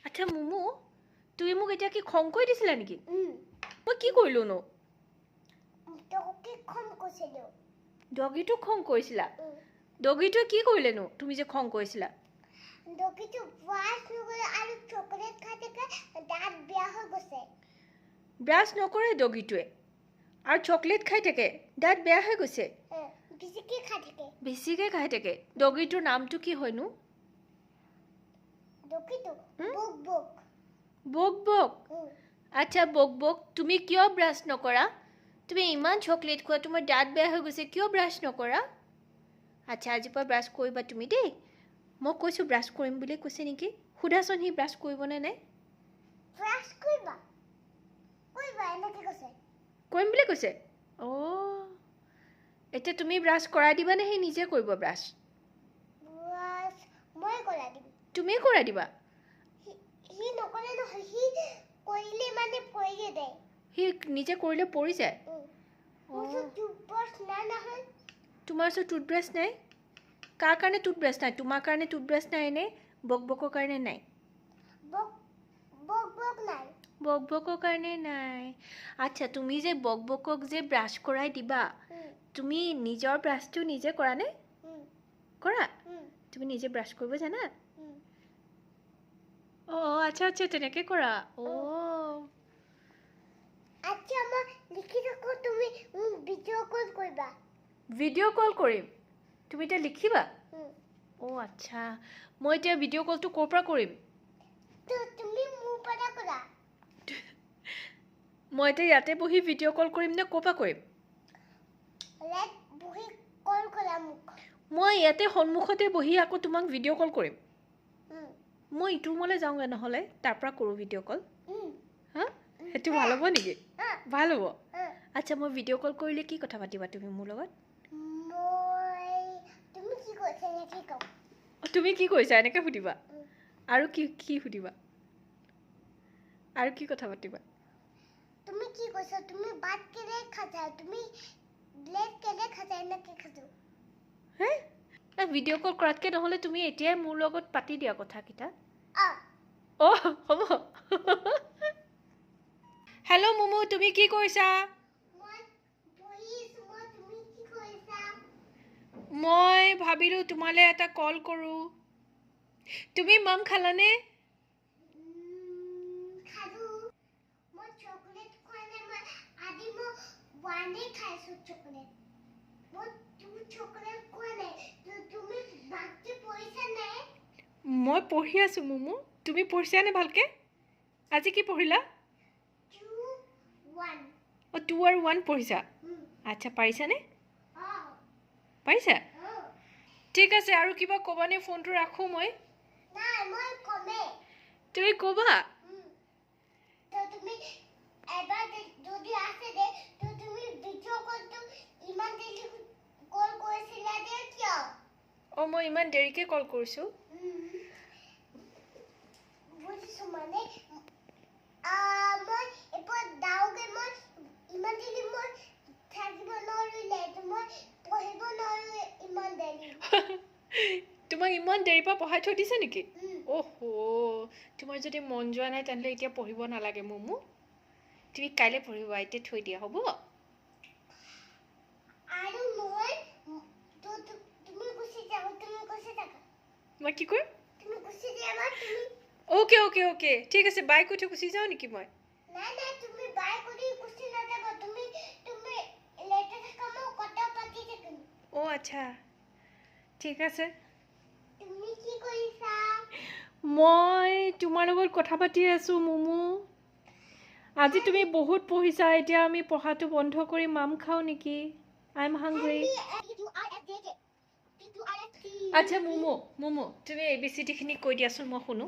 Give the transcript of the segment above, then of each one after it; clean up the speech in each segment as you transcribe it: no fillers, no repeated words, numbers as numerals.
আচ্ছা মুমু তুমি মোক এতিয়া কি খং কৰি দিছিলা নেকি মই কি কৰিলো নো তোকে খং কৰিছিলো ডগিটো খং কৰিছিলা ডগিটো কি কৰিলেনো তুমি যে খং কৰিছিলা ডগিটো ব্ৰাছ নকৰে আৰু চকলেট খাই থাকে দাঁত বেয়া হৈ গৈছে ব্ৰাছ নকৰে ডগিটোৱে আৰু চকলেট খাই থাকে দাঁত বেয়া হৈ গৈছে বেছিকৈ খাই থাকে ডগিটোৰ নামটো কি হয়নো ডগিটো বক বক বক বক আচ্ছা বক বক তুমি কিয় ব্ৰাছ নকৰা তুমি ইমান চকলেট খোৱা তোমাৰ দাঁত বেয়া হৈ গৈছে কিয় ব্ৰাছ নকৰা আচ্ছা আজিৰ পৰা ব্ৰাছ কৰিবা তুমি দেই মই কৈছোঁ ব্ৰাছ কৰিম বুলি কৈছে নেকি সোধাচোন সি ব্ৰাছ কৰিবনে নাই ব্ৰাছ কৰিবা কৰিবা এনেকৈ কৈছে কৰিম বুলি কৈছে অঁ এতিয়া তুমি ব্ৰাছ কৰাই দিবানে সি নিজে কৰিব ব্ৰাছ ব্ৰাছ মই কৰাই দিম তুমি কৰাই দিবা সি নকৰে নহয় সি কৰিলে মানে পৰি যায় সি নিজে কৰিলে পৰি যায় টুথব্ৰাছ নাই নহয় তোমাৰ ওচৰত টুথব্ৰাছ নাই কাৰ কাৰণে টুথব্ৰাছ নাই তোমাৰ কাৰণে টুথব্ৰাছ নাই নে বক বকৰ কাৰণে নাই বক বক নাই বক বকৰ কাৰণে নাই আচ্ছা তুমি যে বক বকক যে ব্ৰাছ কৰাই দিবা তুমি নিজৰ ব্ৰাছটো নিজে কৰা নে কৰা তুমি নিজে ব্ৰাছ কৰিব জানা অঁ আচ্ছা আচ্ছা তেনেকৈ কৰা অঁ আচ্ছা মই লিখি থাকোঁ তুমি ভিডিঅ' কল কৰিবা ভিডিঅ' কল কৰিম তুমি এতিয়া লিখিবা অঁ আচ্ছা মই এতিয়া ভিডিঅ' কলটো ক'ৰ পৰা কৰিম তুমি মোৰ পৰা কৰা মই এতিয়া ইয়াতে বহি ভিডিঅ' কল কৰিম নে ক'ৰ পৰা কৰিম বহি কল কৰা মোক মই ইয়াতে সন্মুখতে বহি আকৌ তোমাক ভিডিঅ' কল কৰিম মই ইটো ৰুমলৈ যাওঁগৈ নহ'লে তাৰ পৰা কৰোঁ ভিডিঅ' কল হা সেইটো ভাল হ'ব নেকি ভাল হ'ব আচ্ছা মই ভিডিঅ' কল কৰিলে কি কথা পাতিবা তুমি মোৰ লগত তুমি কি কৈছা এনেকৈ সুধিবা আৰু কি কি সুধিবা আৰু কি কথা পাতিবা তুমি কি কৈছা তুমি ভাত কেনে খাইছা তুমি ব্লেড কেনে খাইছা এনেকৈ খাইছো হে ভিডিঅ' কল কৰাতকৈ নহ'লে তুমি এতিয়াই মোৰ লগত পাতি দিয়া কথাকেইটা অঁ হ'ব হেল্ল' মুমু তুমি কি কৰিছা মই ভাবিলোঁ তোমালৈ এটা কল কৰোঁ তুমি মাম খালানে মই পঢ়ি আছোঁ মুমু তুমি পঢ়িছানে ভালকৈ আজি কি পঢ়িলা অঁ 2 আৰু 1 পঢ়িছা আচ্ছা পাৰিছানে পাৰিছা ঠিক আছে আৰু কিবা ক'বানে ফোনটো ৰাখোঁ মই তুমি ক'বা অঁ মই ইমান দেৰিকৈ কল কৰিছোঁ তোমাক ইমান দেৰিৰ পৰা পঢ়াই থৈ দিছে নেকি অহ' তোমাৰ যদি মন যোৱা নাই তেনেহ'লে এতিয়া পঢ়িব নালাগে মুমু তুমি কাইলৈ পঢ়িবা এতিয়া থৈ দিয়া হ'ব মই কি কৰিম অ'কে অ'কে অ'কে ঠিক আছে বাই কৈ থৈ গুচি যাওঁ নেকি মই অঁ আচ্ছা ঠিক আছে মই তোমাৰ লগত কথা পাতি আছোঁ মুমু আজি তুমি বহুত পঢ়িছা এতিয়া আমি পঢ়াটো বন্ধ কৰি মাম খাওঁ নেকি আই এম হাংগ্ৰি আচ্ছা মুমু মুমু তুমি ABCDখিনি কৈ দিয়াচোন মই শুনো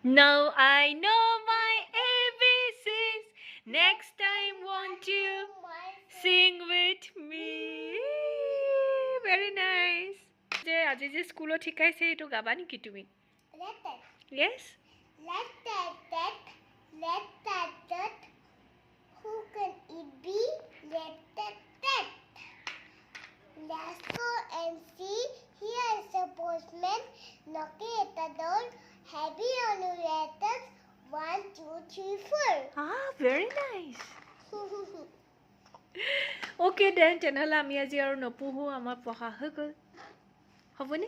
Now I know my ABCs. Next time won't you sing with me? Very nice. যে আজি যে স্কুলত শিকাইছে এইটো গাবা নেকি তুমি Yes? Let that. Who can it be? Let that. Let's go and see. Here is a postman knocking at the door. Heavy on your letters. 1, 2, 3, 4. Ah, very nice. Okay then, তেনেহ'লে আমি আজি আৰু নপঢ়ো, আমাৰ পঢ়া হৈ গ'ল হ'বনে?